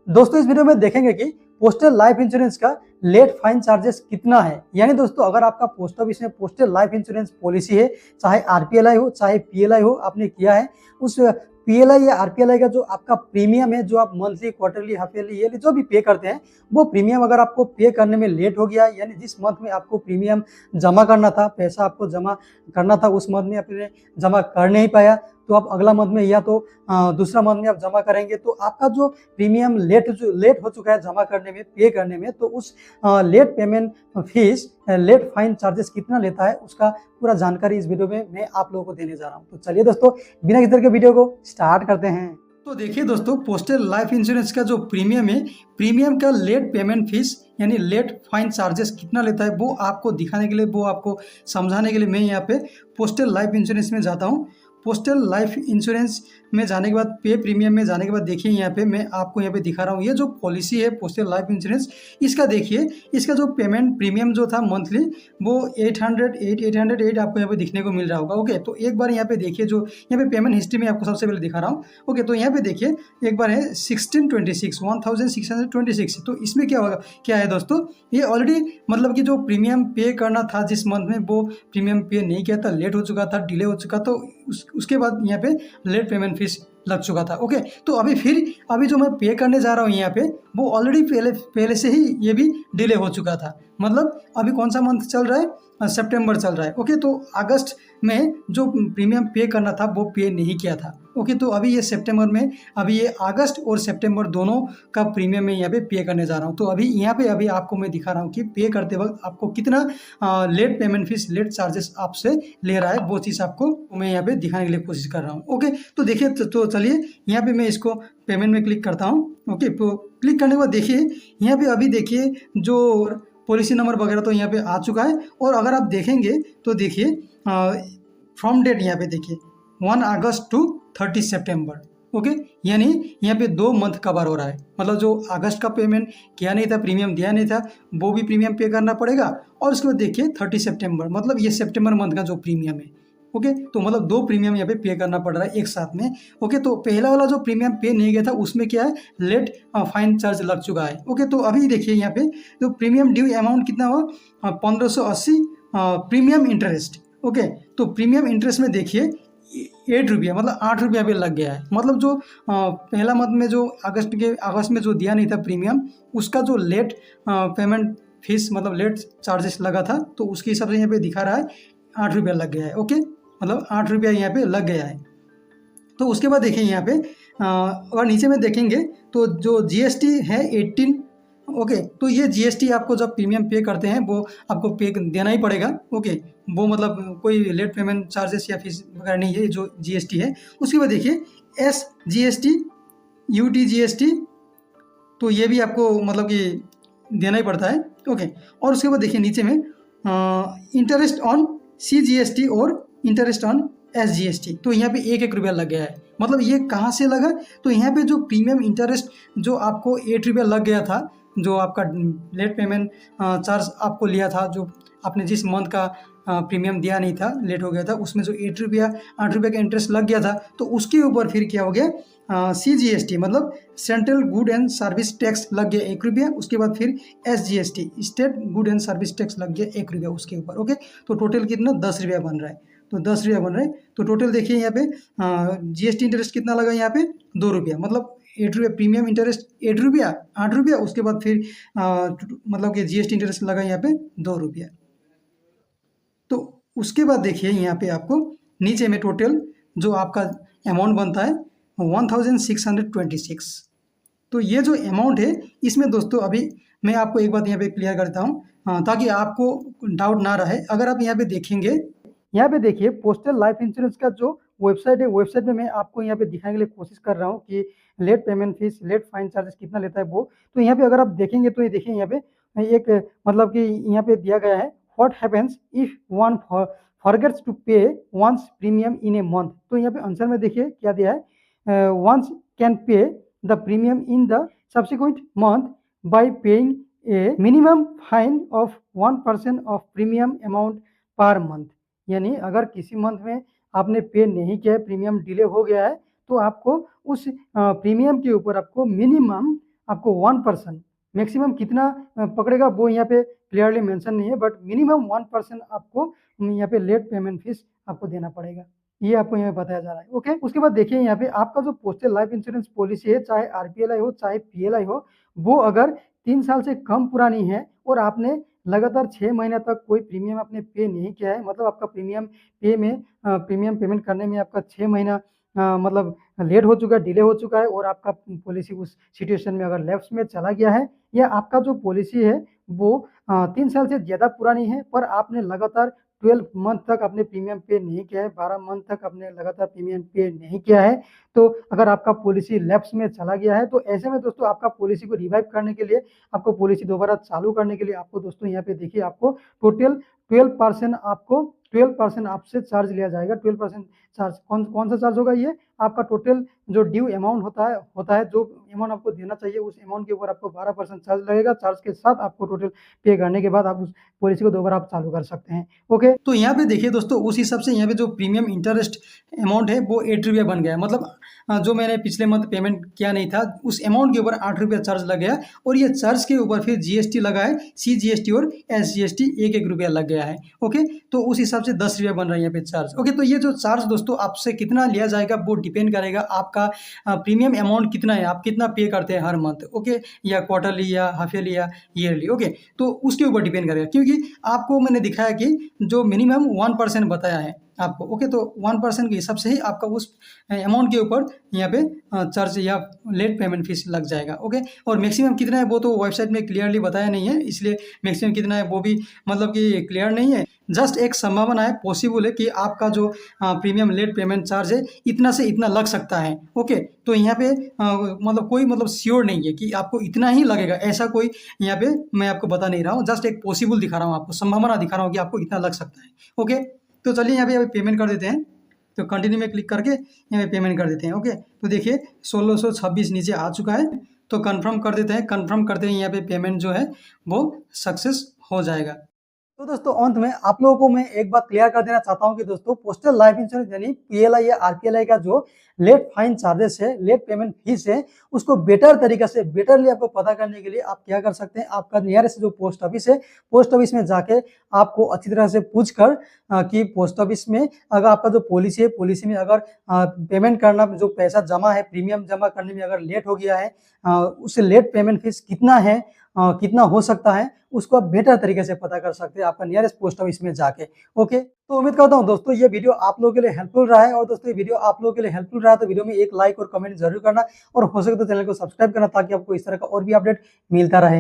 दोस्तों इस वीडियो में देखेंगे कि पोस्टल लाइफ इंश्योरेंस का लेट फाइन चार्जेस कितना है। यानी दोस्तों अगर आपका पोस्ट ऑफिस में पोस्टल लाइफ इंश्योरेंस पॉलिसी है, चाहे आरपीएलआई हो चाहे पीएलआई हो, आपने किया है, उस पीएलआई या आरपीएलआई का जो आपका प्रीमियम है, जो आप monthly quarterly half yearly yearly जो भी पे करते हैं, वो प्रीमियम अगर आपको पे करने में लेट हो गया, यानी जिस मंथ में आपको प्रीमियम जमा करना था, पैसा आपको जमा करना था, उस मंथ में आपने जमा कर नहीं पाया, तो आप अगला मंथ में या तो दूसरा मंथ में आप जमा करेंगे, तो आपका जो प्रीमियम लेट हो चुका है जमा करने में, पे करने में, तो उस late payment fees, late fine charges कितना लेता है, उसका पूरा जानकारी इस वीडियो में मैं आप लोगों को देने जा रहा हूँ। तो चलिए दोस्तों, बिना किसी तरह के वीडियो को स्टार्ट करते हैं। तो देखिए दोस्तों, पोस्टल लाइफ इंश्योरेंस का जो प्रीमियम है, प्रीमियम का लेट पेमेंट फीस यानी लेट फाइन चार्जेस कितना लेता है, वो आपको दिखाने के लिए, वो आपको समझाने के लिए मैं यहाँ पे पोस्टल लाइफ इंश्योरेंस में जाता हूँ। पोस्टल लाइफ इंश्योरेंस में जाने के बाद, पे प्रीमियम में जाने के बाद देखिए यहाँ पे मैं आपको यहाँ पे दिखा रहा हूँ, ये जो पॉलिसी है पोस्टल लाइफ इंश्योरेंस, इसका देखिए, इसका जो पेमेंट प्रीमियम जो था मंथली, वो 808 आपको यहाँ पे दिखने को मिल रहा होगा। ओके, तो एक बार यहाँ पे देखिए, जो यहाँ पे पेमेंट हिस्ट्री में आपको सबसे पहले दिखा रहा हूँ। ओके, तो यहाँ पे देखिए एक बार है 1626 तो इसमें क्या होगा, क्या है दोस्तों, ये ऑलरेडी मतलब कि जो प्रीमियम पे करना था जिस मंथ में, वो प्रीमियम पे नहीं किया था, लेट हो चुका था, डिले हो चुका, तो उसके बाद यहाँ पे लेट पेमेंट फीस लग चुका था। ओके, तो अभी जो मैं पे करने जा रहा हूँ यहाँ पे, वो ऑलरेडी पहले से ही ये भी डिले हो चुका था। मतलब अभी कौन सा मंथ चल रहा है, सितंबर चल रहा है। ओके, तो अगस्त में जो प्रीमियम पे करना था वो पे नहीं किया था। ओके, तो अभी ये सितंबर में, अभी ये अगस्त और सितंबर दोनों का प्रीमियम मैं यहाँ पे करने जा रहा हूँ। तो अभी यहाँ पे अभी आपको मैं दिखा रहा हूँ कि पे करते वक्त आपको कितना late payment fees, late charges आपसे ले रहा है, वो चीज़ आपको मैं यहाँ पे दिखाने के लिए कोशिश कर रहा हूँ। ओके, तो देखिए, तो चलिए यहाँ पे मैं इसको पेमेंट में क्लिक करता हूँ। ओके, तो क्लिक करने के बाद देखिए यहाँ पे, अभी देखिए जो पॉलिसी नंबर वगैरह तो यहाँ पे आ चुका है। और अगर आप देखेंगे तो देखिए फ्रॉम डेट यहाँ पे देखिए 1 अगस्त टू 30 सितंबर। ओके, यानी यहाँ पे 2 मंथ कवर हो रहा है। मतलब जो अगस्त का पेमेंट किया नहीं था, प्रीमियम दिया नहीं था, वो भी प्रीमियम पे करना पड़ेगा। और उसके बाद देखिए 30 सितंबर, मतलब ये सितंबर मंथ का जो प्रीमियम है। ओके, तो मतलब 2 प्रीमियम यहाँ पे करना पड़ रहा है एक साथ में। ओके, तो पहला वाला जो प्रीमियम पे नहीं गया था, उसमें क्या है, लेट फाइन चार्ज लग चुका है। ओके, तो अभी देखिए यहाँ पे जो प्रीमियम ड्यू अमाउंट कितना हुआ, 1580 प्रीमियम इंटरेस्ट। ओके, तो प्रीमियम इंटरेस्ट में देखिए 8 रुपया, मतलब 8 रुपया पे लग गया है। मतलब जो पहला मंथ में जो अगस्त में जो दिया नहीं था प्रीमियम, उसका जो लेट पेमेंट फीस, मतलब लेट चार्जेस लगा था, तो उसके हिसाब से यहाँ पे दिखा रहा है 8 रुपया लग गया है। ओके, मतलब 8 रुपया यहाँ पे लग गया है। तो उसके बाद देखिए यहाँ पे अगर नीचे में देखेंगे तो जो जीएसटी है 18। ओके, तो ये जीएसटी आपको जब प्रीमियम पे करते हैं, वो आपको पे देना ही पड़ेगा। ओके, वो मतलब कोई लेट पेमेंट चार्जेस या फीस वगैरह नहीं है, जो जीएसटी है। उसके बाद देखिए SGST, UTGST, तो ये भी आपको मतलब कि देना ही पड़ता है। ओके, और उसके बाद देखिए नीचे में इंटरेस्ट ऑन CGST और इंटरेस्ट ऑन SGST, तो यहाँ पे 1 रुपया लग गया है। मतलब ये कहाँ से लगा, तो यहाँ पे जो प्रीमियम इंटरेस्ट जो आपको 8 रुपया लग गया था, जो आपका लेट पेमेंट चार्ज आपको लिया था, जो आपने जिस मंथ का प्रीमियम दिया नहीं था, लेट हो गया था, उसमें जो 8 रुपया का इंटरेस्ट लग गया था, तो उसके ऊपर फिर क्या हो गया, CGST मतलब central good and service tax लग गया 1 रुपया। उसके बाद फिर SGST state good and service tax लग गया 1 रुपया उसके ऊपर। ओके, तो टोटल कितना 10 रुपया बन रहा है। तो 10 रुपया बन रहा है, तो टोटल देखिए यहाँ पे GST इंटरेस्ट कितना लगा, यहाँ पे 2 रुपया, मतलब 8 रुपया प्रीमियम इंटरेस्ट, 8 रुपया, 8 रुपया, उसके बाद फिर मतलब कि GST इंटरेस्ट लगा यहाँ पे 2 रुपया। तो उसके बाद देखिए यहाँ पे आपको नीचे में टोटल जो आपका अमाउंट बनता है 1626। तो ये जो अमाउंट है, इसमें दोस्तों अभी मैं आपको एक बात यहाँ पे क्लियर करता हूँ, ताकि आपको डाउट ना रहे। अगर आप यहाँ पे देखेंगे, यहाँ पे देखिए पोस्टल लाइफ इंश्योरेंस का जो वेबसाइट है, वेबसाइट में मैं आपको यहाँ पे दिखाने के लिए कोशिश कर रहा हूँ कि late payment fees, late fine charges कितना लेता है वो। तो यहाँ पे अगर आप देखेंगे तो ये देखिए यहाँ पे एक मतलब कि यहाँ पे दिया गया है, what happens if one forgets to pay one's premium in a month. तो यहाँ पे आंसर में देखिए क्या दिया है, one's can pay the premium in the subsequent month by paying a minimum fine of 1% of premium amount per month. यानी अगर किसी मंथ में आपने पे नहीं किया है, प्रीमियम डिले हो गया है, तो आपको उस प्रीमियम के ऊपर आपको मिनिमम आपको 1% मैक्सिमम कितना पकड़ेगा वो यहाँ पे क्लियरली मेंशन नहीं है, बट मिनिमम 1% आपको यहाँ पे लेट पेमेंट फीस आपको देना पड़ेगा, ये आपको यहाँ पे बताया जा रहा है। ओके, उसके बाद देखिए यहाँ पे आपका जो पोस्टल लाइफ इंश्योरेंस पॉलिसी है, चाहे आरपीएलआई हो चाहे पीएलआई हो, वो अगर 3 साल से कम पुरानी है और आपने लगातार 6 महीने तक कोई प्रीमियम आपने पे नहीं किया है, मतलब आपका प्रीमियम पेमेंट करने में आपका 6 महीना मतलब लेट हो चुका है, डिले हो चुका है, और आपका पॉलिसी उस सिचुएशन में अगर लैप्स में चला गया है, या आपका जो पॉलिसी है वो 3 साल से ज़्यादा पुरानी है पर आपने लगातार 12 मंथ तक आपने प्रीमियम पे नहीं किया है, 12 मंथ तक आपने लगातार प्रीमियम पे नहीं किया है, तो अगर आपका पॉलिसी लैप्स में चला गया है, तो ऐसे में दोस्तों आपका पॉलिसी को रिवाइव करने के लिए, आपको पॉलिसी दोबारा चालू करने के लिए आपको दोस्तों यहाँ पे देखिए आपको टोटल 12% आपसे चार्ज लिया जाएगा। 12% चार्ज कौन सा चार्ज होगा? ये आपका टोटल जो ड्यू अमाउंट होता है जो अमाउंट आपको देना चाहिए, उस अमाउंट के ऊपर आपको 12% चार्ज लगेगा। चार्ज के साथ आपको टोटल पे करने के बाद आप उस पॉलिसी को दोबारा आप चालू कर सकते हैं। ओके, तो यहाँ पे देखिए दोस्तों, उस हिसाब से यहाँ पे जो प्रीमियम इंटरेस्ट अमाउंट है वो 8 रुपया बन गया है। मतलब जो मैंने पिछले मंथ पेमेंट किया नहीं था, उस अमाउंट के ऊपर 8 रुपया चार्ज लग गया, और ये चार्ज के ऊपर फिर जीएसटी लगा है, CGST और SGST 1-1 रुपया लग गया है। ओके, तो उस हिसाब से 10 रुपया बन रहा है यहाँ पे चार्ज। ओके, तो ये जो चार्ज दोस्तों आपसे कितना लिया जाएगा वो डिपेंड करेगा आपका प्रीमियम अमाउंट कितना है, आप कितना पे करते हैं हर मंथ। ओके, या क्वार्टरली या हाफ ईयरली या ईयरली। ओके, तो उसके ऊपर डिपेंड करेगा, क्योंकि आपको मैंने दिखाया कि जो मिनिमम 1% बताया है आपको। ओके, तो 1% के हिसाब से ही आपका उस अमाउंट के ऊपर यहाँ पे चार्ज या लेट पेमेंट फीस लग जाएगा। ओके, और मैक्सिमम कितना है वो तो वेबसाइट में क्लियरली बताया नहीं है, इसलिए मैक्सिमम कितना है वो भी मतलब कि क्लियर नहीं है। जस्ट एक संभावना है, पॉसिबल है कि आपका जो प्रीमियम लेट पेमेंट चार्ज है इतना से इतना लग सकता है। ओके, तो यहाँ पे मतलब कोई मतलब श्योर नहीं है कि आपको इतना ही लगेगा, ऐसा कोई यहाँ पे मैं आपको बता नहीं रहा हूँ, जस्ट एक पॉसिबल दिखा रहा हूँ आपको, संभावना दिखा रहा हूँ कि आपको इतना लग सकता है। ओके, तो चलिए यहाँ पे पेमेंट कर देते हैं। तो कंटिन्यू में क्लिक करके यहाँ पे पेमेंट कर देते हैं। ओके, तो देखिए 1626 नीचे आ चुका है, तो कंफर्म कर देते हैं। कंफर्म करते ही यहाँ पे पेमेंट जो है वो सक्सेस हो जाएगा। तो दोस्तों अंत में आप लोगों को मैं एक बात क्लियर कर देना चाहता हूं कि दोस्तों पोस्टल लाइफ इंश्योरेंस यानी पीएलआई या आरपीएलआई का जो लेट फाइन चार्जेस है, लेट पेमेंट फीस है, उसको बेटर तरीके से बेटरली आपको पता करने के लिए आप क्या कर सकते हैं, आपका नियरेस्ट जो पोस्ट ऑफिस है, पोस्ट ऑफिस में जाके आपको अच्छी तरह से पूछ कर कि पोस्ट ऑफिस में अगर आपका जो पॉलिसी है, पॉलिसी में अगर पेमेंट करना जो पैसा जमा है, प्रीमियम जमा करने में अगर लेट हो गया है, उससे लेट पेमेंट फीस कितना है, कितना हो सकता है, उसको आप बेटर तरीके से पता कर सकते हैं आपका नियरेस्ट पोस्ट ऑफिस में जाके। ओके, तो उम्मीद करता हूं दोस्तों ये वीडियो आप लोगों के लिए हेल्पफुल रहा है, और दोस्तों ये वीडियो आप लोगों के लिए हेल्पफुल रहा है तो वीडियो में एक लाइक और कमेंट जरूर करना, और हो सके तो चैनल को सब्सक्राइब करना ताकि आपको इस तरह का और भी अपडेट मिलता रहे।